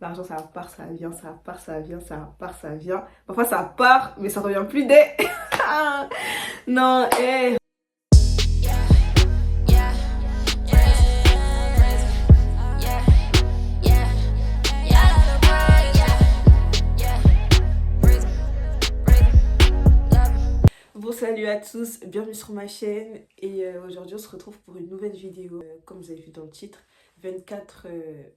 L'argent, ça part, ça vient, ça part, ça vient, ça part, ça vient. Parfois, ça part, mais ça revient plus dès. Non, eh. Bon, salut à tous, bienvenue sur ma chaîne et aujourd'hui on se retrouve pour une nouvelle vidéo. Comme vous avez vu dans le titre, 24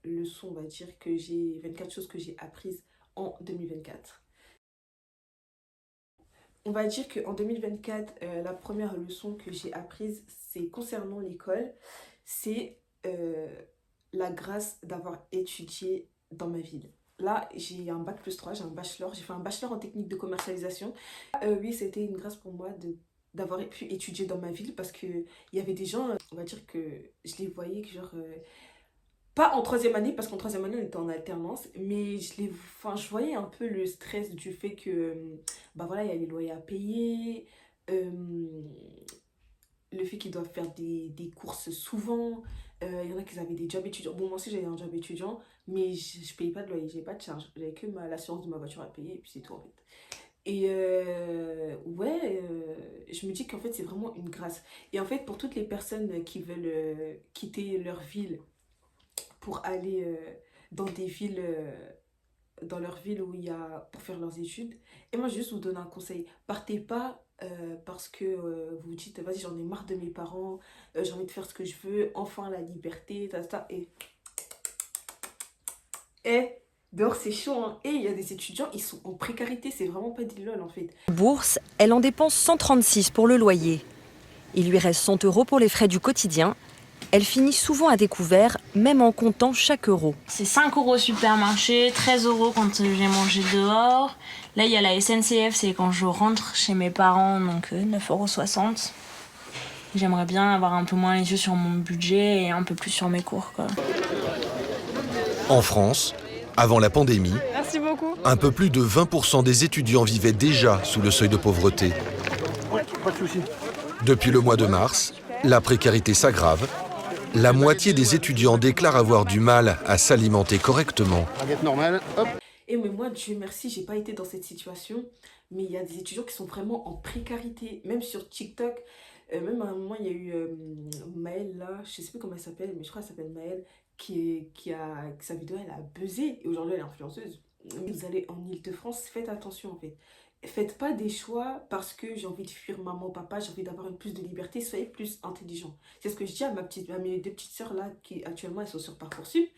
leçons, on va dire, 24 choses que j'ai apprises en 2024. On va dire qu'en 2024, la première leçon que j'ai apprise, c'est concernant l'école, c'est la grâce d'avoir étudié dans ma ville. Là, j'ai un bac plus 3, j'ai un bachelor, j'ai fait un bachelor en technique de commercialisation. Oui, c'était une grâce pour moi d'avoir pu étudier dans ma ville parce qu'il y avait des gens, on va dire que je les voyais que genre... pas en troisième année, parce qu'en troisième année, on était en alternance, mais je voyais un peu le stress du fait que, bah voilà, il y a les loyers à payer, le fait qu'ils doivent faire des courses souvent, il y en a qui avaient des jobs étudiants. Bon, moi aussi, j'avais un job étudiant, mais je payais pas de loyer, j'avais pas de charge, j'avais que l'assurance de ma voiture à payer, et puis c'est tout en fait. Et ouais, je me dis qu'en fait, c'est vraiment une grâce. Et en fait, pour toutes les personnes qui veulent quitter leur ville pour aller dans des villes, dans leur ville où il y a pour faire leurs études. Et moi, je vais juste vous donner un conseil. Partez pas parce que vous vous dites, vas-y, j'en ai marre de mes parents, j'ai envie de faire ce que je veux, enfin la liberté, et dehors c'est chaud, hein. Et il y a des étudiants, ils sont en précarité, c'est vraiment pas des lol en fait. Bourse, elle en dépense 136 pour le loyer. Il lui reste 100 € pour les frais du quotidien. Elle finit souvent à découvert, même en comptant chaque euro. C'est 5 € au supermarché, 13 € quand j'ai mangé dehors. Là, il y a la SNCF, c'est quand je rentre chez mes parents, donc 9,60 €. J'aimerais bien avoir un peu moins les yeux sur mon budget et un peu plus sur mes cours, quoi. En France, avant la pandémie, Merci beaucoup. un peu plus de 20% des étudiants vivaient déjà sous le seuil de pauvreté. Ouais, pas de souci. Depuis le mois de mars, la précarité s'aggrave. La moitié des étudiants déclarent avoir du mal à s'alimenter correctement. Baguette normale, hop. Et mais moi, Dieu merci, j'ai pas été dans cette situation. Mais il y a des étudiants qui sont vraiment en précarité, même sur TikTok. Même à un moment, il y a eu Maëlle, là, je sais plus comment elle s'appelle, mais je crois qu'elle s'appelle Maëlle, que sa vidéo, elle a buzzé. Et aujourd'hui, elle est influenceuse. Vous allez en Île-de-France, faites attention en fait. Faites pas des choix parce que j'ai envie de fuir maman, papa, j'ai envie d'avoir plus de liberté, soyez plus intelligent. C'est ce que je dis à mes deux petites sœurs là qui actuellement elles sont sur Parcoursup.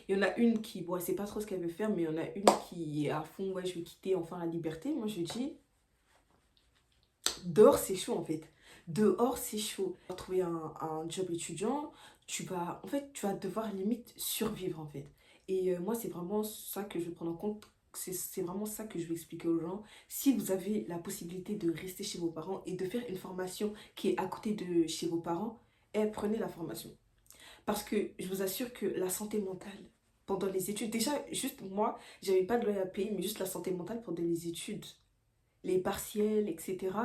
Il y en a une qui, bon, elle sait pas trop ce qu'elle veut faire, mais il y en a une qui est à fond, ouais, je vais quitter enfin la liberté. Moi je dis, dehors c'est chaud en fait. Dehors c'est chaud. Tu vas trouver un job étudiant, en fait, tu vas devoir limite survivre en fait. Et moi c'est vraiment ça que je vais prendre en compte. C'est vraiment ça que je vais expliquer aux gens. Si vous avez la possibilité de rester chez vos parents et de faire une formation qui est à côté de chez vos parents, prenez la formation. Parce que je vous assure que la santé mentale pendant les études, déjà juste moi, j'avais pas de loyer à payer, mais juste la santé mentale pendant les études, les partiels, etc.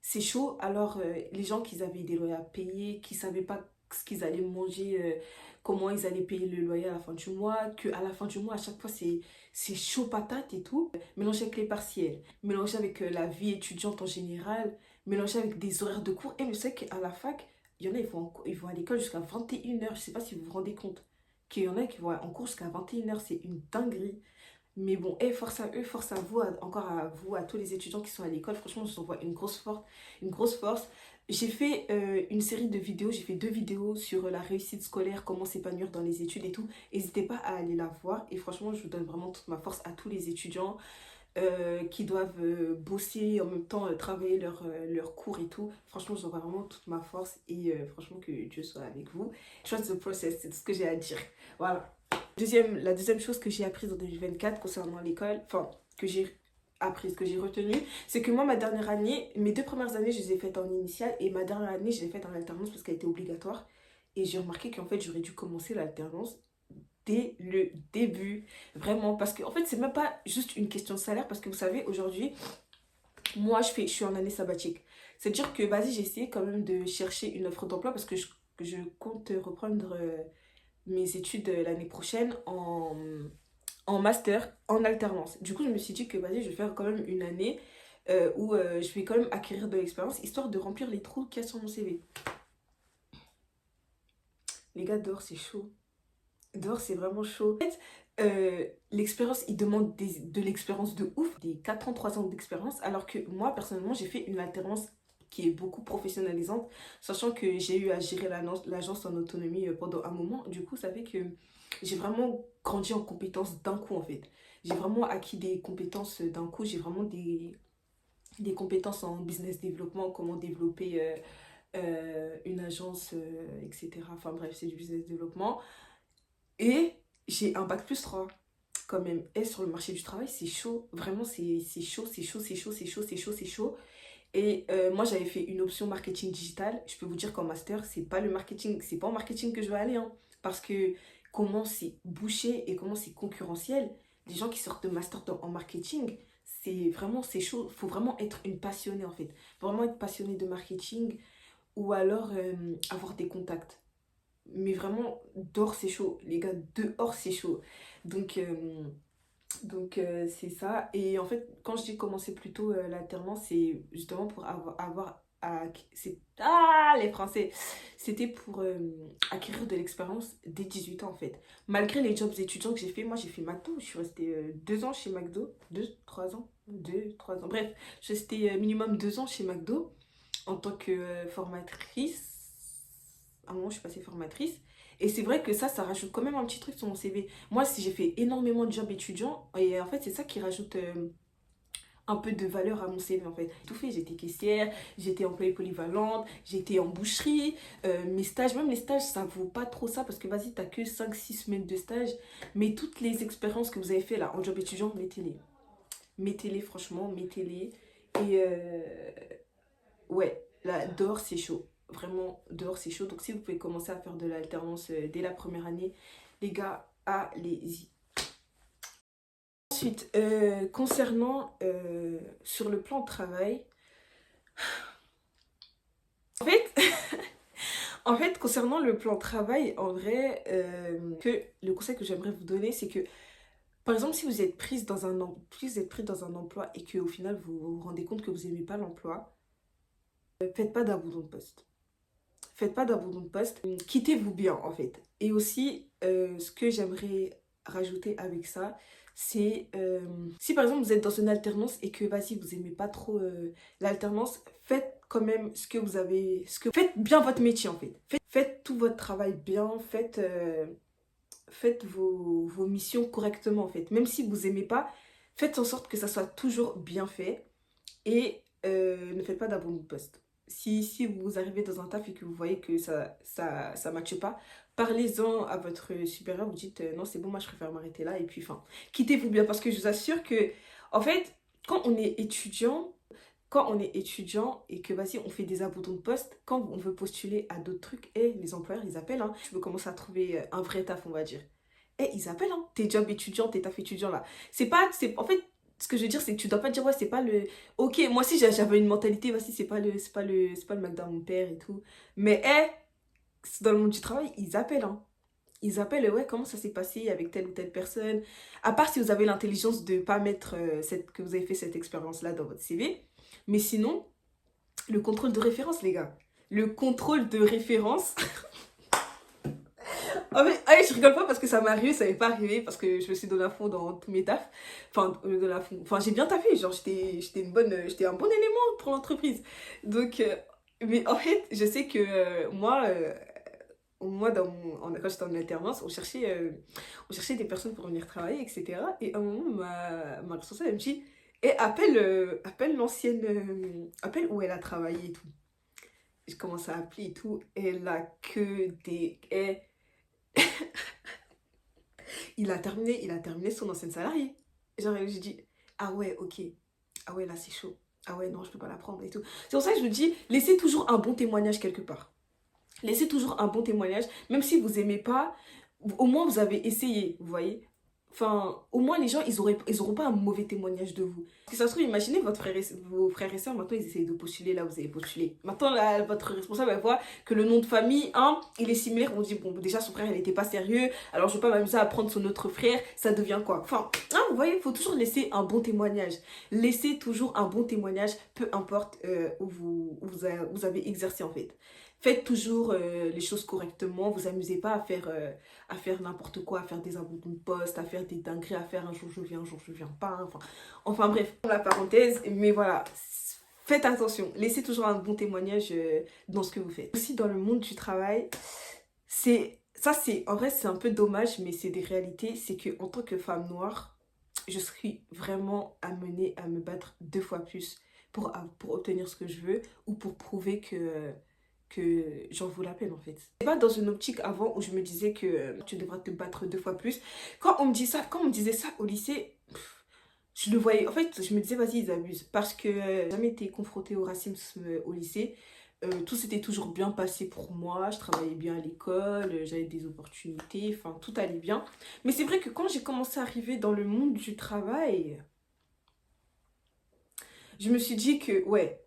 C'est chaud. Alors les gens qui avaient des loyers à payer, qui savaient pas ce qu'ils allaient manger, comment ils allaient payer le loyer à la fin du mois, qu'à la fin du mois, à chaque fois, c'est chaud patate et tout. Mélangé avec les partiels, mélangé avec la vie étudiante en général, mélangé avec des horaires de cours. Et je sais qu'à la fac, il y en a, ils vont à l'école jusqu'à 21 h. Je sais pas si vous vous rendez compte qu'il y en a qui vont en cours jusqu'à 21 h. C'est une dinguerie. Mais bon, force à eux, force à vous, encore à vous, à tous les étudiants qui sont à l'école. Franchement, je vous envoie une grosse force. Une grosse force. J'ai fait une série de vidéos, j'ai fait 2 vidéos sur la réussite scolaire, comment s'épanouir dans les études et tout. N'hésitez pas à aller la voir. Et franchement, je vous donne vraiment toute ma force à tous les étudiants qui doivent bosser, en même temps travailler leur cours et tout. Franchement, je vous envoie vraiment toute ma force. Et franchement, que Dieu soit avec vous. Trust the process, c'est tout ce que j'ai à dire. Voilà. La deuxième chose que j'ai apprise en 2024 concernant l'école, enfin, que j'ai apprise, que j'ai retenue, c'est que moi, ma dernière année, mes 2 premières années, je les ai faites en initiale et ma dernière année, je l'ai faite en alternance parce qu'elle était obligatoire. Et j'ai remarqué qu'en fait, j'aurais dû commencer l'alternance dès le début, vraiment, parce que en fait, c'est même pas juste une question de salaire, parce que vous savez, aujourd'hui, moi, je suis en année sabbatique. C'est-à-dire que, vas-y, j'ai essayé quand même de chercher une offre d'emploi parce que je compte reprendre mes études l'année prochaine en master, en alternance. Du coup, je me suis dit que vas-y, je vais faire quand même une année où je vais quand même acquérir de l'expérience, histoire de remplir les trous qu'il y a sur mon CV. Les gars, dehors, c'est chaud. Dehors, c'est vraiment chaud. En fait, l'expérience, il demande de l'expérience de ouf, des 4 ans, 3 ans d'expérience, alors que moi, personnellement, j'ai fait une alternance qui est beaucoup professionnalisante, sachant que j'ai eu à gérer l'agence en autonomie pendant un moment. Du coup, ça fait que j'ai vraiment grandi en compétences d'un coup, en fait. J'ai vraiment acquis des compétences d'un coup. J'ai vraiment des compétences en business développement, comment développer une agence, etc. Enfin bref, c'est du business développement. Et j'ai un bac plus 3 quand même. Et sur le marché du travail, c'est chaud. Vraiment, c'est chaud, c'est chaud, c'est chaud, c'est chaud, c'est chaud, c'est chaud. Et moi, j'avais fait une option marketing digital. Je peux vous dire qu'en master, c'est pas le marketing, c'est pas en marketing que je vais aller. Hein, parce que comment c'est bouché et comment c'est concurrentiel. Les gens qui sortent de master en marketing, c'est vraiment, c'est chaud. Faut vraiment être une passionnée en fait. Faut vraiment être passionné de marketing ou alors avoir des contacts. Mais vraiment, dehors c'est chaud. Les gars, dehors c'est chaud. Donc, c'est ça. Et en fait, quand je dis commencer plus tôt l'alternance, c'est justement pour les Français! C'était pour acquérir de l'expérience dès 18 ans en fait. Malgré les jobs étudiants que j'ai fait, moi j'ai fait McDo. Je suis restée 2 ans chez McDo. 2, 3 ans. 2, 3 ans. Bref, je suis restée minimum 2 ans chez McDo en tant que formatrice. À un moment, je suis passée formatrice. Et c'est vrai que ça rajoute quand même un petit truc sur mon CV. Moi, si j'ai fait énormément de jobs étudiants, et en fait, c'est ça qui rajoute un peu de valeur à mon CV, en fait. J'ai tout fait, j'étais caissière, j'étais employée polyvalente, j'étais en boucherie, mes stages, même les stages, ça vaut pas trop ça, parce que vas-y, t'as que 5, 6 semaines de stage. Mais toutes les expériences que vous avez fait là, en job étudiant, mettez-les. Mettez-les, franchement, mettez-les. Et ouais, là, dehors, c'est chaud. Vraiment, dehors, c'est chaud. Donc, si vous pouvez commencer à faire de l'alternance dès la première année, les gars, allez-y. Ensuite, concernant sur le plan de travail, en fait, en fait, concernant le plan de travail, en vrai, que le conseil que j'aimerais vous donner, c'est que, par exemple, si vous êtes prise dans si vous êtes pris dans un emploi et qu'au final, vous vous rendez compte que vous n'aimez pas l'emploi, faites pas d'abandon de poste. Faites pas d'abandon de poste. Quittez-vous bien, en fait. Et aussi, ce que j'aimerais rajouter avec ça, c'est si par exemple vous êtes dans une alternance et que vas-y vous aimez pas trop l'alternance, faites quand même ce que vous avez, faites bien votre métier en fait. Faites tout votre travail bien, faites vos missions correctement en fait. Même si vous aimez pas, faites en sorte que ça soit toujours bien fait et ne faites pas d'abandon de poste. Si vous arrivez dans un taf et que vous voyez que ça matche pas, parlez-en à votre supérieur, vous dites non c'est bon, moi je préfère m'arrêter là et puis enfin, quittez-vous bien parce que je vous assure que en fait, quand on est étudiant et que vas-y on fait des abandons de poste, quand on veut postuler à d'autres trucs, et les employeurs ils appellent, hein, tu veux commencer à trouver un vrai taf on va dire. Et ils appellent, hein, tes jobs étudiants, tes tafs étudiants là. En fait, ce que je veux dire, c'est que tu dois pas dire, ouais, c'est pas le. Ok, moi aussi j'avais une mentalité, voici, c'est pas le McDo de mon père et tout. Mais, dans le monde du travail, ils appellent, hein. Ils appellent, ouais, comment ça s'est passé avec telle ou telle personne. À part si vous avez l'intelligence de pas mettre que vous avez fait cette expérience-là dans votre CV. Mais sinon, le contrôle de référence, les gars. Le contrôle de référence. En fait, allez, je rigole pas parce que ça m'est arrivé, ça m'est pas arrivé parce que je me suis donné à fond dans tous mes tafs. Enfin, j'ai bien taffé, genre j'étais un bon élément pour l'entreprise. Donc, mais en fait, je sais que moi, quand j'étais en alternance, on cherchait des personnes pour venir travailler, etc. Et à un moment, ma responsable, elle me dit, appelle l'ancienne, appelle où elle a travaillé et tout. Je commence à appeler et tout, et elle a que des... il a terminé son ancienne salariée. Genre, j'ai dit, ah ouais, ok. Ah ouais, là, c'est chaud. Ah ouais, non, je peux pas la prendre et tout. C'est pour ça que je me dis, laissez toujours un bon témoignage quelque part. Laissez toujours un bon témoignage. Même si vous aimez pas, au moins vous avez essayé, vous voyez. Enfin, au moins les gens, ils auront pas un mauvais témoignage de vous. Si ça se trouve, imaginez vos frères et sœurs, maintenant ils essayent de postuler là où vous avez postulé. Maintenant, là, votre responsable, elle voit que le nom de famille, hein, il est similaire. On dit, bon, déjà son frère, il n'était pas sérieux, alors je vais pas m'amuser à prendre son autre frère, ça devient quoi? Enfin, hein, vous voyez, il faut toujours laisser un bon témoignage. Laissez toujours un bon témoignage, peu importe vous avez exercé en fait. Faites toujours les choses correctement, vous amusez pas à faire n'importe quoi, à faire des abandons de poste, à faire des dingueries, à faire un jour je viens pas. Enfin bref, la parenthèse, mais voilà, faites attention, laissez toujours un bon témoignage dans ce que vous faites. Aussi dans le monde du travail, en vrai c'est un peu dommage, mais c'est des réalités, c'est qu'en tant que femme noire, je suis vraiment amenée à me battre 2 fois plus pour obtenir ce que je veux ou pour prouver que j'en vaut la peine en fait. C'est pas dans une optique avant où je me disais que tu devras te battre 2 fois plus. Quand on me disait ça au lycée, je le voyais, en fait je me disais vas-y ils abusent. Parce que j'ai jamais été confrontée au racisme au lycée. Tout s'était toujours bien passé pour moi, je travaillais bien à l'école, j'avais des opportunités, enfin tout allait bien. Mais c'est vrai que quand j'ai commencé à arriver dans le monde du travail, je me suis dit que ouais,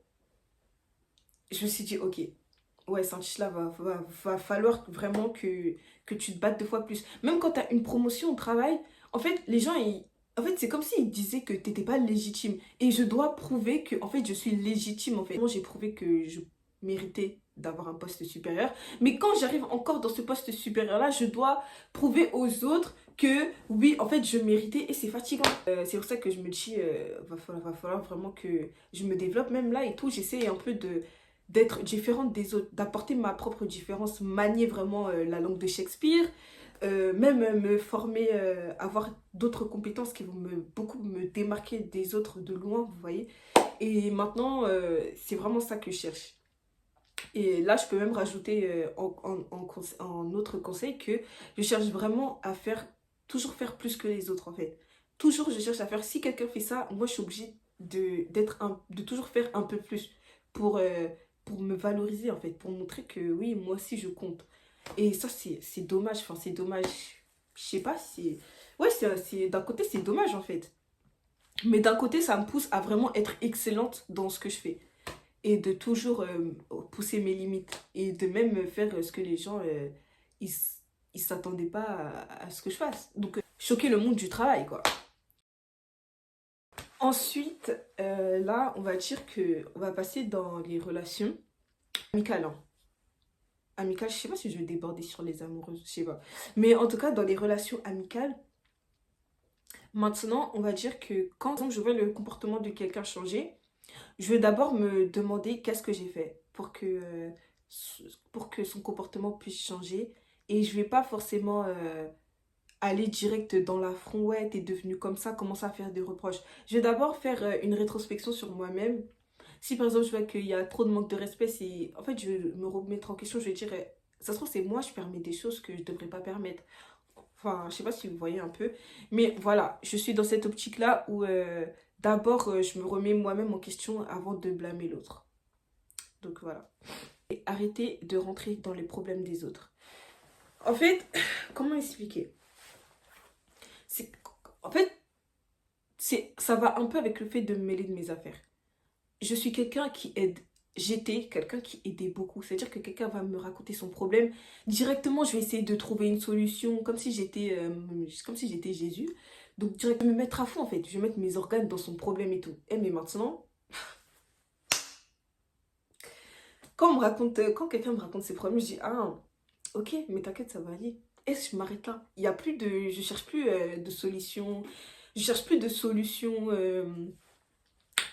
je me suis dit ok. Ouais, Saint-Chichla, va falloir vraiment que tu te battes 2 fois plus. Même quand tu as une promotion au travail, en fait, les gens, en fait, c'est comme s'ils disaient que tu n'étais pas légitime. Et je dois prouver que, en fait, je suis légitime, en fait. Moi, j'ai prouvé que je méritais d'avoir un poste supérieur. Mais quand j'arrive encore dans ce poste supérieur-là, je dois prouver aux autres que, oui, en fait, je méritais. Et c'est fatigant. C'est pour ça que je me dis, va falloir vraiment que je me développe. Même là et tout, j'essaie un peu d'être différente des autres, d'apporter ma propre différence, manier vraiment la langue de Shakespeare, même me former, avoir d'autres compétences qui vont beaucoup me démarquer des autres de loin, vous voyez. Et maintenant, c'est vraiment ça que je cherche. Et là, je peux même rajouter en autre conseil que je cherche vraiment à toujours faire plus que les autres en fait. Toujours, je cherche à faire, si quelqu'un fait ça, moi je suis obligée de toujours faire un peu plus pour me valoriser en fait, pour montrer que oui, moi aussi je compte. Et ça, c'est dommage, enfin c'est dommage, je sais pas, ouais, d'un côté c'est dommage en fait. Mais d'un côté, ça me pousse à vraiment être excellente dans ce que je fais. Et de toujours pousser mes limites. Et de même faire ce que les gens, ils s'attendaient pas à ce que je fasse. Donc, choquer le monde du travail, quoi. Ensuite, là, on va dire on va passer dans les relations amicales. Hein. Amicales, je sais pas si je vais déborder sur les amoureuses, je sais pas. Mais en tout cas, dans les relations amicales, maintenant, on va dire que quand, par exemple, je vois le comportement de quelqu'un changer, je vais d'abord me demander qu'est-ce que j'ai fait pour que son comportement puisse changer. Et je vais pas forcément aller direct dans l'affront, ouais, t'es devenu comme ça, commencer à faire des reproches. Je vais d'abord faire une rétrospection sur moi-même. Si par exemple je vois qu'il y a trop de manque de respect, en fait je vais me remettre en question, je vais dire, ça se trouve c'est moi, je permets des choses que je devrais pas permettre. Enfin, je sais pas si vous voyez un peu. Mais voilà, je suis dans cette optique-là où d'abord je me remets moi-même en question avant de blâmer l'autre. Donc voilà. Et arrêtez de rentrer dans les problèmes des autres. En fait, comment expliquer? En fait, ça va un peu avec le fait de me mêler de mes affaires. Je suis quelqu'un qui aide. J'étais quelqu'un qui aidait beaucoup. C'est-à-dire que quelqu'un va me raconter son problème. Directement, je vais essayer de trouver une solution comme si j'étais Jésus. Donc, directement, me mettre à fond en fait. Je vais mettre mes organes dans son problème et tout. Mais maintenant, quand quelqu'un me raconte ses problèmes, je dis, ah, ok, mais t'inquiète, ça va aller. Et je m'arrête là. Il y a plus de... Je cherche plus de solution. Je cherche plus de solution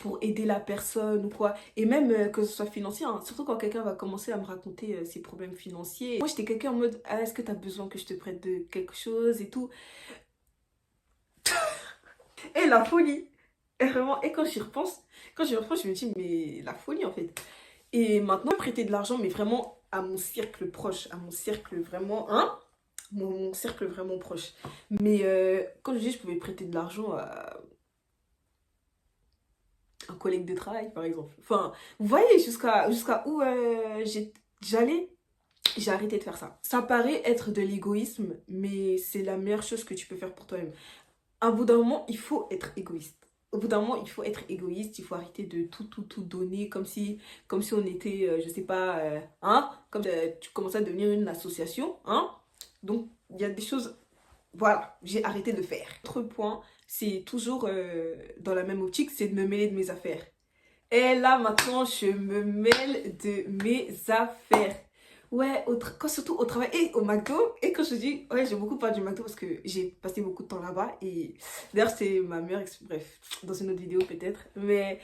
pour aider la personne ou quoi. Et même que ce soit financier. Hein. Surtout quand quelqu'un va commencer à me raconter ses problèmes financiers. Moi, j'étais quelqu'un en mode, ah, est-ce que t'as besoin que je te prête de quelque chose et tout. Et la folie. Et vraiment, et quand j'y repense, je me dis, mais la folie en fait. Et maintenant, prêter de l'argent, mais vraiment à mon cercle proche. À mon cercle vraiment... Hein, mon cercle vraiment proche. Mais quand je dis je pouvais prêter de l'argent à un collègue de travail, par exemple. Enfin, vous voyez jusqu'à où j'allais, j'ai arrêté de faire ça. Ça paraît être de l'égoïsme, mais c'est la meilleure chose que tu peux faire pour toi-même. à bout d'un moment, il faut être égoïste. Au bout d'un moment, il faut être égoïste, il faut arrêter de tout donner comme si on était, je sais pas, hein, comme tu commençais à devenir une association, hein. Donc, il y a des choses, voilà, j'ai arrêté de faire. Autre point, c'est toujours dans la même optique, c'est de me mêler de mes affaires. Et là, maintenant, je me mêle de mes affaires. Ouais, surtout au travail et au McDo. Et quand je dis, ouais, j'ai beaucoup parlé du McDo parce que j'ai passé beaucoup de temps là-bas. Et d'ailleurs, c'est ma meilleure bref, dans une autre vidéo peut-être. Mais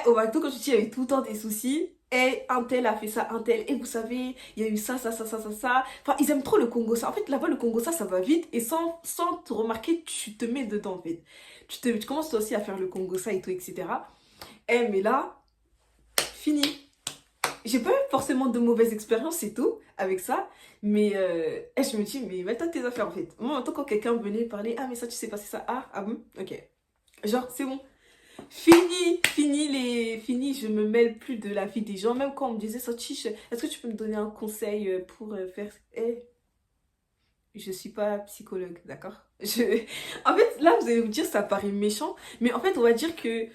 au McDo, quand je dis, il y avait tout le temps des soucis. Et un tel a fait ça, un tel. Et vous savez, il y a eu ça. Enfin, ils aiment trop le Congo ça. En fait, là-bas, le Congo ça va vite. Et sans te remarquer, tu te mets dedans, en fait. Tu commences toi aussi à faire le Congo ça et tout, etc. Mais là, fini. J'ai pas eu forcément de mauvaises expériences et tout avec ça, mais je me dis, mais mets-toi tes affaires en fait. Moi, en tant quand quelqu'un venait parler, ah mais ça tu sais passer ça, ah bon, ok. Genre, c'est bon. Fini, je me mêle plus de la vie des gens. Même quand on me disait, ça chiche, est-ce que tu peux me donner un conseil pour faire... Je suis pas psychologue, d'accord? En fait, là, vous allez vous dire, ça paraît méchant, mais en fait, on va dire que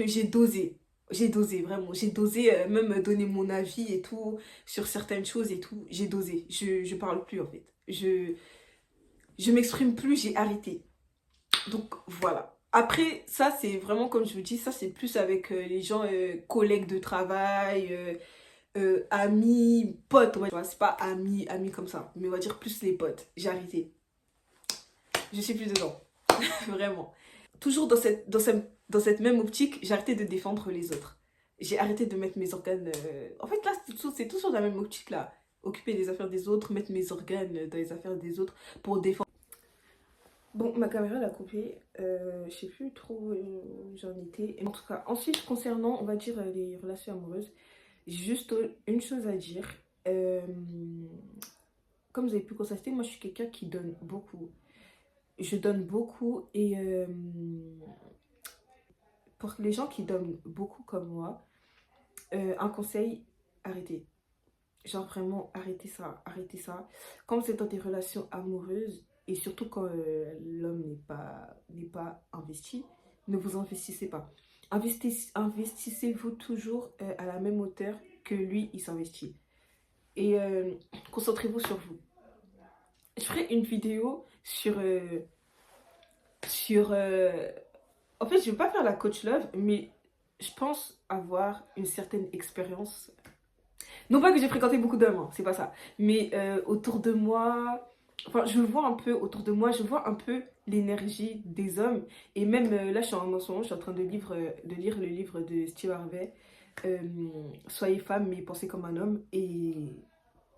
j'ai dosé. J'ai dosé, vraiment. J'ai dosé, même donner mon avis et tout, sur certaines choses et tout. J'ai dosé. Je parle plus, en fait. Je m'exprime plus, j'ai arrêté. Donc, voilà. Après, ça, c'est vraiment, comme je vous dis, ça, c'est plus avec les gens, collègues de travail, amis, potes. Ouais. C'est pas amis comme ça. Mais on va dire plus les potes. J'ai arrêté. Je suis plus dedans. Vraiment. Toujours dans cette même optique, j'ai arrêté de défendre les autres. J'ai arrêté de mettre mes organes... En fait, là, c'est toujours dans la même optique, là. Occuper les affaires des autres, mettre mes organes dans les affaires des autres pour défendre. Bon, ma caméra l'a coupée. Je sais plus trop où j'en étais. En tout cas, ensuite, concernant, on va dire, les relations amoureuses, j'ai juste une chose à dire. Comme vous avez pu constater, moi, je suis quelqu'un qui donne beaucoup. Je donne beaucoup et pour les gens qui donnent beaucoup comme moi, un conseil, arrêtez. Genre vraiment, arrêtez ça, arrêtez ça. Quand vous êtes dans des relations amoureuses et surtout quand l'homme n'est pas investi, ne vous investissez pas. Investissez-vous toujours à la même hauteur que lui, il s'investit. Et concentrez-vous sur vous. Je ferai une vidéo sur... En fait, je ne vais pas faire la coach love, mais je pense avoir une certaine expérience. Non pas que j'ai fréquenté beaucoup d'hommes, hein, c'est pas ça. Mais autour de moi, enfin, je vois un peu autour de moi, je vois un peu l'énergie des hommes. Et même là, en ce moment, je suis en train de lire le livre de Steve Harvey, Soyez femme, mais pensez comme un homme. Et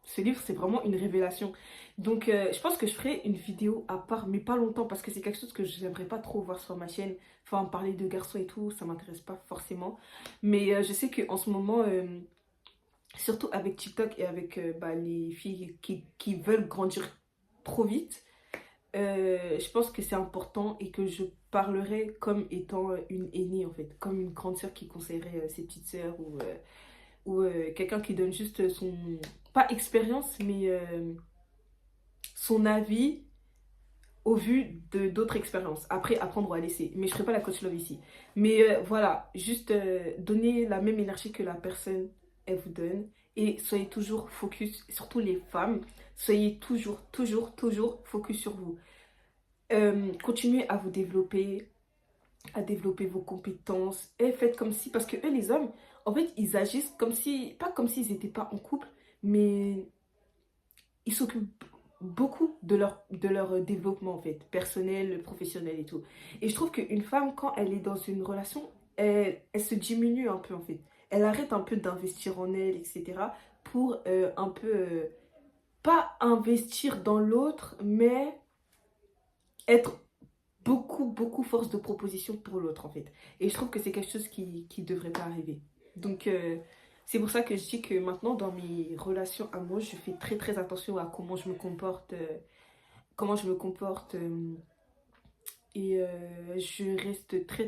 ce livre, c'est vraiment une révélation. Donc, je pense que je ferai une vidéo à part, mais pas longtemps, parce que c'est quelque chose que j'aimerais pas trop voir sur ma chaîne. Enfin, parler de garçons et tout, ça m'intéresse pas forcément. Mais je sais qu'en ce moment, surtout avec TikTok et avec les filles qui veulent grandir trop vite, je pense que c'est important et que je parlerai comme étant une aînée, en fait. Comme une grande sœur qui conseillerait ses petites sœurs ou quelqu'un qui donne juste son... pas expérience, mais son avis au vu d'autres expériences. Après, apprendre ou à laisser. Mais je ne ferai pas la coach love ici. Mais voilà, juste donner la même énergie que la personne, elle vous donne. Et soyez toujours focus, surtout les femmes, soyez toujours focus sur vous. Continuez à vous développer, à développer vos compétences. Et faites comme si, parce que eux, les hommes, en fait, ils agissent comme si, pas comme s'ils n'étaient pas en couple, mais ils s'occupent beaucoup de leur développement, en fait, personnel, professionnel et tout. Et je trouve qu'une femme, quand elle est dans une relation, elle se diminue un peu, en fait. Elle arrête un peu d'investir en elle, etc. pour un peu, pas investir dans l'autre, mais être beaucoup force de proposition pour l'autre, en fait. Et je trouve que c'est quelque chose qui devrait pas arriver. Donc, c'est pour ça que je dis que maintenant, dans mes relations amoureuses, je fais très attention à comment je me comporte, et je reste très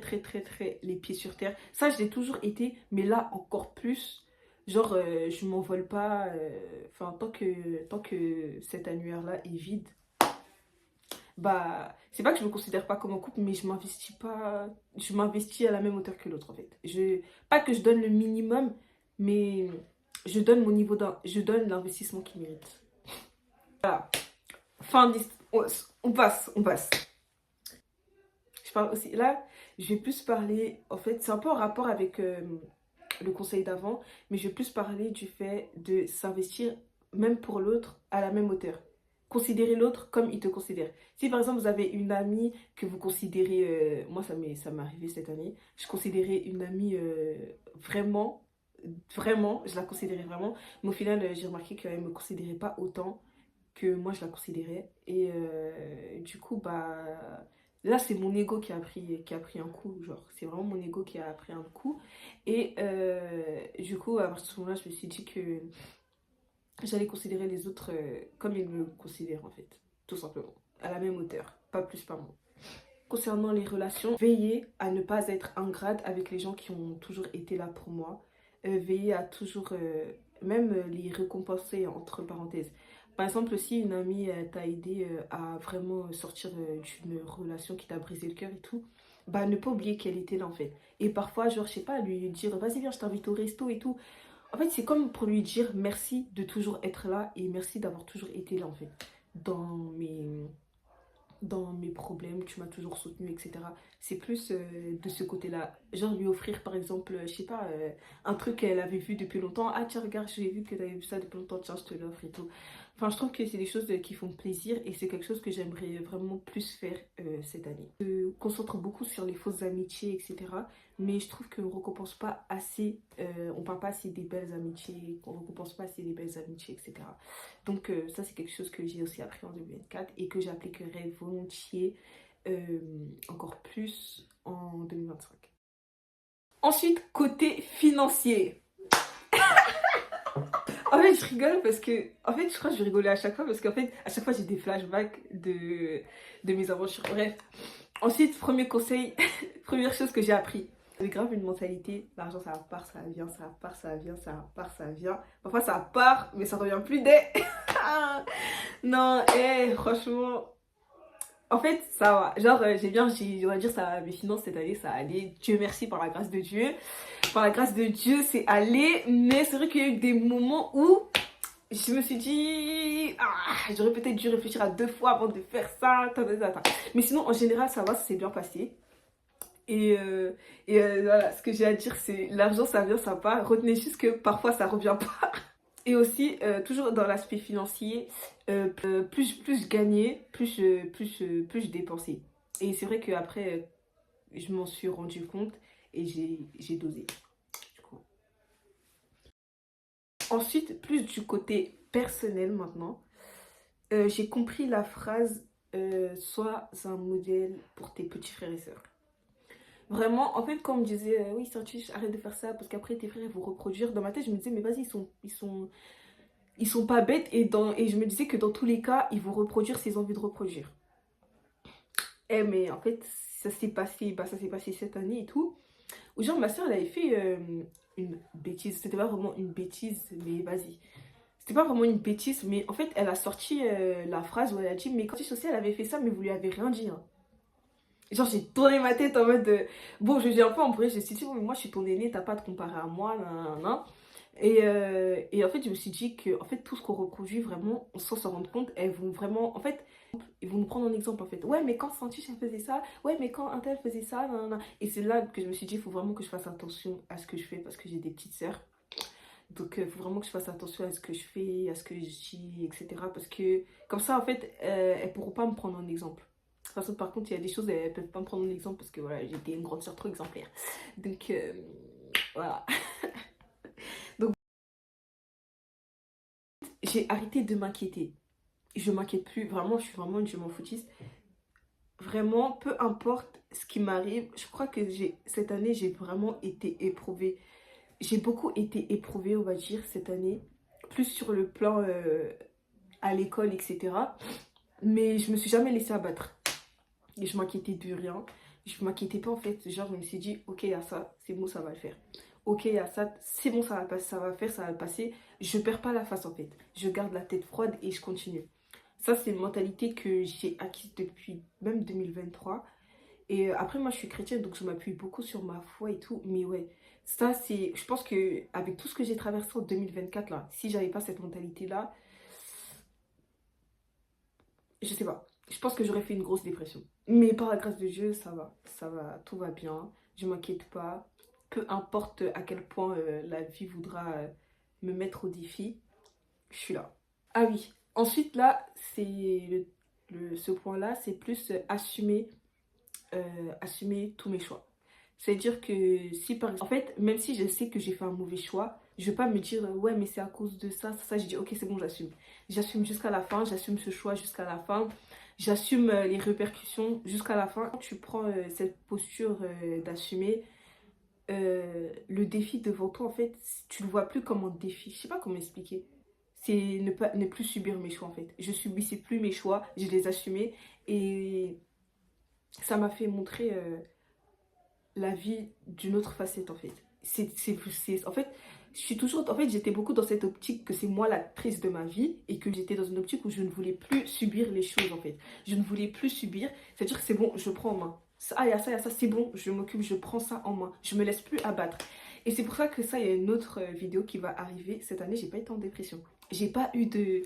les pieds sur terre. Ça, je l'ai toujours été, mais là, encore plus. Genre, je m'envole pas, enfin, tant que cet annuaire-là est vide, bah, c'est pas que je me considère pas comme en couple, mais je m'investis à la même hauteur que l'autre, en fait. Pas que je donne le minimum, mais je donne l'investissement qu'il mérite. Voilà. On passe. Je parle aussi, là, je vais plus parler, en fait, c'est un peu en rapport avec le conseil d'avant, mais je vais plus parler du fait de s'investir, même pour l'autre, à la même hauteur. Considérer l'autre comme il te considère. Si par exemple vous avez une amie que vous considérez, moi ça m'est arrivé cette année, je considérais une amie vraiment, je la considérais vraiment, mais au final j'ai remarqué qu'elle ne me considérait pas autant que moi je la considérais. Et du coup, bah là c'est mon ego qui a pris un coup, genre c'est vraiment mon ego qui a pris un coup. Et du coup, à partir de ce moment-là, je me suis dit que j'allais considérer les autres comme ils me considèrent en fait, tout simplement, à la même hauteur, pas plus, pas moins. Concernant les relations, veillez à ne pas être ingrate avec les gens qui ont toujours été là pour moi. Veillez à toujours, même les récompenser entre parenthèses. Par exemple, si une amie t'a aidé à vraiment sortir d'une relation qui t'a brisé le cœur et tout, bah ne pas oublier qu'elle était là en fait. Et parfois, genre, je sais pas, lui dire, vas-y viens, je t'invite au resto et tout. En fait, c'est comme pour lui dire merci de toujours être là et merci d'avoir toujours été là en fait. Dans mes, dans mes problèmes, tu m'as toujours soutenu, etc. C'est plus de ce côté-là. Genre lui offrir par exemple, je sais pas, un truc qu'elle avait vu depuis longtemps. Ah tiens, regarde, j'ai vu que tu avais vu ça depuis longtemps, tiens, je te l'offre et tout. Enfin, je trouve que c'est des choses qui font plaisir et c'est quelque chose que j'aimerais vraiment plus faire cette année. Je me concentre beaucoup sur les fausses amitiés, etc. Mais je trouve qu'on ne récompense pas assez, on parle pas assez des belles amitiés, qu'on ne récompense pas assez des belles amitiés, etc. Donc ça c'est quelque chose que j'ai aussi appris en 2024 et que j'appliquerai volontiers encore plus en 2025. Ensuite, côté financier. En fait, je rigole parce que, en fait, je crois que je vais rigoler à chaque fois parce qu'en fait, à chaque fois, j'ai des flashbacks de mes aventures. Bref. Ensuite, premier conseil, première chose que j'ai appris. J'ai grave une mentalité, l'argent ça part, ça vient, ça part, ça vient, ça part, ça vient. Parfois ça part, mais ça revient plus dès. Non, franchement, en fait, ça va. Genre, on va dire, ça, mes finances cette année, ça allait. Dieu merci, par la grâce de Dieu. Par la grâce de Dieu, c'est allé. Mais c'est vrai qu'il y a eu des moments où je me suis dit, j'aurais peut-être dû réfléchir à 2 fois avant de faire ça. Mais sinon, en général, ça va, ça s'est bien passé. Et voilà, ce que j'ai à dire, c'est l'argent, ça vient, ça part. Retenez juste que parfois, ça revient pas. Et aussi, toujours dans l'aspect financier, plus je gagnais, plus je dépensais. Et c'est vrai qu'après, je m'en suis rendu compte et j'ai dosé. Du coup. Ensuite, plus du côté personnel maintenant, j'ai compris la phrase sois un modèle pour tes petits frères et sœurs. Vraiment, en fait, quand on me disait oui, Santuche, arrête de faire ça parce qu'après tes frères vont reproduire, dans ma tête, je me disais, mais vas-y, ils sont pas bêtes et je me disais que dans tous les cas, ils vont reproduire s'ils ont envie de reproduire. Mais en fait, ça s'est passé cette année et tout. Ou genre, ma soeur, elle avait fait une bêtise. C'était pas vraiment une bêtise, mais vas-y. C'était pas vraiment une bêtise, mais en fait, elle a sorti la phrase où elle a dit, mais quand tu sais, elle avait fait ça, mais vous lui avez rien dit. Hein. Genre, j'ai tourné ma tête en mode bon, je dis un peu en vrai, je me suis dit, bon, mais moi, je suis ton aîné, t'as pas à te comparer à moi, nan. Et en fait, je me suis dit que en fait, tout ce qu'on reproduit vraiment, sans s'en rendre compte, elles vont vraiment, en fait, ils vont nous prendre en exemple en fait. Ouais, mais quand Santuche elle faisait ça, ouais, mais quand un tel faisait ça, nan. Et c'est là que je me suis dit, il faut vraiment que je fasse attention à ce que je fais parce que j'ai des petites sœurs. Donc, il faut vraiment que je fasse attention à ce que je fais, à ce que je dis, etc. Parce que comme ça, en fait, elles pourront pas me prendre en exemple. De toute façon, par contre, il y a des choses, elles peuvent pas me prendre en exemple parce que voilà, j'étais une grande sœur trop exemplaire. Donc, voilà. Donc, j'ai arrêté de m'inquiéter. Je m'inquiète plus. Vraiment, je suis vraiment une je m'en foutiste. Vraiment, peu importe ce qui m'arrive, je crois que cette année, j'ai vraiment été éprouvée. J'ai beaucoup été éprouvée, on va dire, cette année. Plus sur le plan à l'école, etc. Mais je me suis jamais laissée abattre. Et je m'inquiétais de rien. Je m'inquiétais pas en fait. Genre, je me suis dit, ok, il y a ça, c'est bon, ça va le faire. Ok, il y a ça, c'est bon, ça va passer, ça va faire, ça va passer. Je perds pas la face en fait. Je garde la tête froide et je continue. Ça, c'est une mentalité que j'ai acquise depuis même 2023. Et après, moi, je suis chrétienne, donc je m'appuie beaucoup sur ma foi et tout. Mais ouais, ça, c'est... Je pense que avec tout ce que j'ai traversé en 2024, là, si j'avais pas cette mentalité-là, je sais pas. Je pense que j'aurais fait une grosse dépression. Mais par la grâce de Dieu, ça va, tout va bien. Je m'inquiète pas. Peu importe à quel point la vie voudra me mettre au défi, je suis là. Ah oui. Ensuite, là, c'est ce point-là, c'est plus assumer tous mes choix. C'est-à-dire que si par exemple, en fait, même si je sais que j'ai fait un mauvais choix, je vais pas me dire ouais mais c'est à cause de ça, je dis ok c'est bon j'assume. J'assume jusqu'à la fin, j'assume ce choix jusqu'à la fin, j'assume les répercussions jusqu'à la fin. Quand tu prends cette posture d'assumer, le défi devant toi en fait, tu le vois plus comme un défi, je sais pas comment expliquer. C'est ne plus subir mes choix en fait. Je subissais plus mes choix, je les assumais et ça m'a fait montrer la vie d'une autre facette en fait. En fait, je suis toujours, en fait, j'étais beaucoup dans cette optique que c'est moi l'actrice de ma vie et que j'étais dans une optique où je ne voulais plus subir les choses en fait. Je ne voulais plus subir, c'est-à-dire que c'est bon, je prends en main. Ah, il y a ça, c'est bon, je m'occupe, je prends ça en main. Je me laisse plus abattre. Et c'est pour ça que ça, il y a une autre vidéo qui va arriver. Cette année, j'ai pas été en dépression. J'ai pas eu de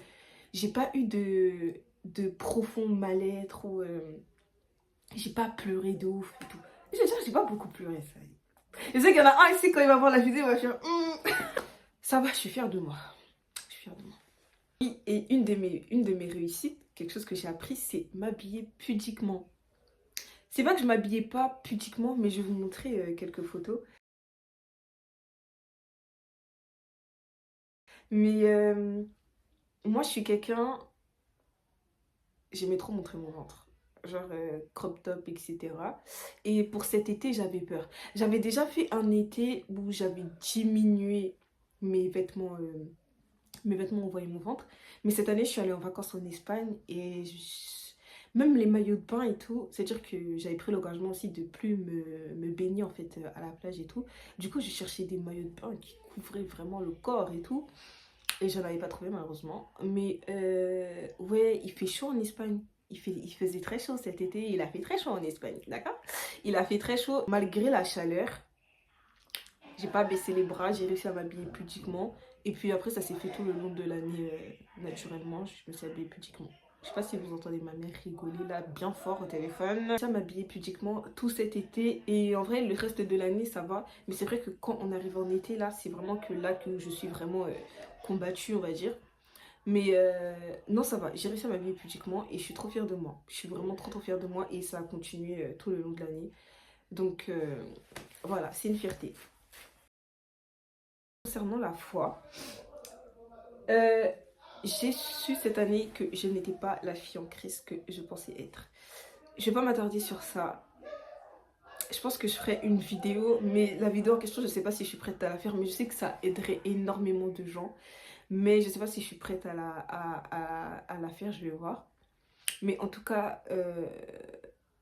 profond mal-être ou j'ai pas pleuré de ouf et tout. J'ai pas beaucoup pleuré, ça. Je sais qu'il y en a un ici, quand il va voir la vidéo, il va faire Ça va, je suis fière de moi. Je suis fière de moi. Et une de mes réussites, quelque chose que j'ai appris, c'est m'habiller pudiquement. C'est pas que je m'habillais pas pudiquement, mais je vais vous montrer quelques photos. Mais moi, je suis quelqu'un... J'aimais trop montrer mon ventre. Genre crop top, etc. Et pour cet été, j'avais peur. J'avais déjà fait un été où j'avais diminué mes vêtements envoyaient mon ventre. Mais cette année, je suis allée en vacances en Espagne et même les maillots de bain et tout, c'est-à-dire que j'avais pris l'engagement aussi de plus me baigner en fait à la plage et tout. Du coup, j'ai cherché des maillots de bain qui couvraient vraiment le corps et tout. Et j'en avais pas trouvé malheureusement. Mais ouais, il fait chaud en Espagne. Il faisait très chaud cet été. Il a fait très chaud en Espagne, d'accord? Il a fait très chaud malgré la chaleur. J'ai pas baissé les bras, j'ai réussi à m'habiller pudiquement. Et puis après, ça s'est fait tout le long de l'année naturellement. Je me suis habillée pudiquement. Je sais pas si vous entendez ma mère rigoler là bien fort au téléphone. J'ai m'habillée pudiquement tout cet été. Et en vrai, le reste de l'année, ça va. Mais c'est vrai que quand on arrive en été, là, c'est vraiment que là que je suis vraiment combattue, on va dire. Mais non, ça va. J'ai réussi à m'habiller pudiquement et je suis trop fière de moi. Je suis vraiment trop fière de moi et ça a continué tout le long de l'année. Donc voilà, c'est une fierté. Concernant la foi, j'ai su cette année que je n'étais pas la fille en Christ que je pensais être. Je vais pas m'attarder sur ça. Je pense que je ferai une vidéo, mais la vidéo en question, je sais pas si je suis prête à la faire, mais je sais que ça aiderait énormément de gens. Mais je sais pas si je suis prête à la faire, je vais voir. Mais en tout cas,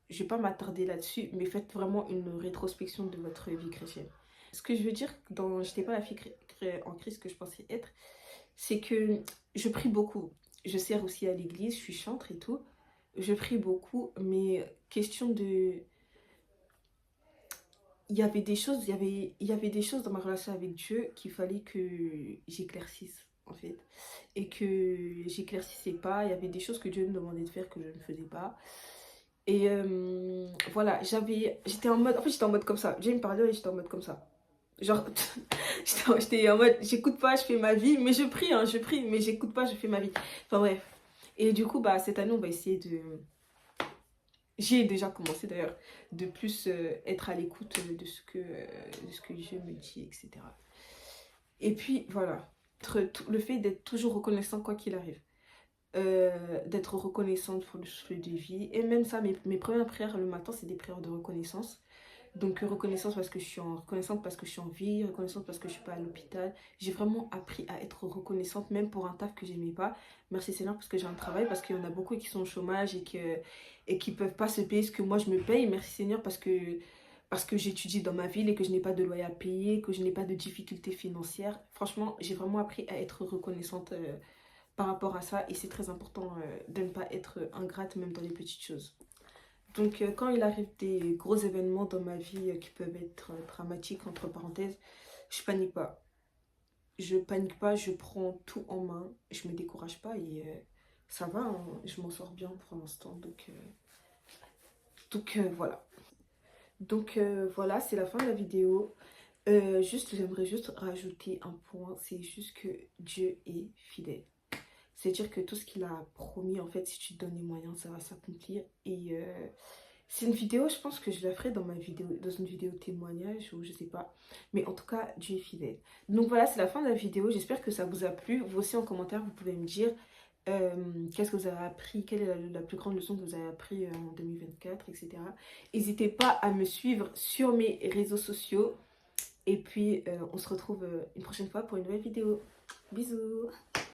je vais pas m'attarder là-dessus, mais faites vraiment une rétrospection de votre vie chrétienne. Ce que je veux dire dans j'étais pas la fille en Christ que je pensais être, c'est que je prie beaucoup. Je sers aussi à l'église, je suis chantre et tout. Je prie beaucoup, mais question de... Il y avait des choses, il y avait des choses dans ma relation avec Dieu qu'il fallait que j'éclaircisse en fait. Et que j'éclaircissais pas, il y avait des choses que Dieu me demandait de faire que je ne faisais pas. Et voilà, j'étais en mode, en fait j'étais en mode comme ça. Dieu me parlait et j'étais en mode comme ça. Genre, j'étais en mode, j'écoute pas, je fais ma vie, mais je prie, hein, je prie, mais j'écoute pas, je fais ma vie. Enfin bref. Et du coup, bah, cette année, on va essayer de... J'ai déjà commencé d'ailleurs, de plus être à l'écoute de ce que Dieu me dit, etc. Et puis, voilà, le fait d'être toujours reconnaissant quoi qu'il arrive. D'être reconnaissante pour le souffle de vie. Et même ça, mes premières prières le matin, c'est des prières de reconnaissance. Donc reconnaissance parce que reconnaissante parce que je suis en vie, reconnaissante parce que je suis pas à l'hôpital. J'ai vraiment appris à être reconnaissante même pour un taf que j'aimais pas. Merci Seigneur parce que j'ai un travail, parce qu'il y en a beaucoup qui sont au chômage et qui peuvent pas se payer ce que moi je me paye. Merci Seigneur parce que j'étudie dans ma ville et que je n'ai pas de loyer à payer, que je n'ai pas de difficultés financières. Franchement, j'ai vraiment appris à être reconnaissante par rapport à ça. Et c'est très important de ne pas être ingrate même dans les petites choses. Donc quand il arrive des gros événements dans ma vie qui peuvent être dramatiques, entre parenthèses, je panique pas. Je panique pas, je prends tout en main, je me décourage pas et ça va, hein, je m'en sors bien pour l'instant. Donc voilà. Donc voilà, c'est la fin de la vidéo. J'aimerais juste rajouter un point, c'est juste que Dieu est fidèle. C'est-à-dire que tout ce qu'il a promis, en fait, si tu te donnes les moyens, ça va s'accomplir. Et c'est une vidéo, je pense que je la ferai dans dans une vidéo témoignage ou je sais pas. Mais en tout cas, Dieu est fidèle. Donc voilà, c'est la fin de la vidéo. J'espère que ça vous a plu. Vous aussi en commentaire, vous pouvez me dire qu'est-ce que vous avez appris, quelle est la plus grande leçon que vous avez appris en 2024, etc. N'hésitez pas à me suivre sur mes réseaux sociaux. Et puis, on se retrouve une prochaine fois pour une nouvelle vidéo. Bisous!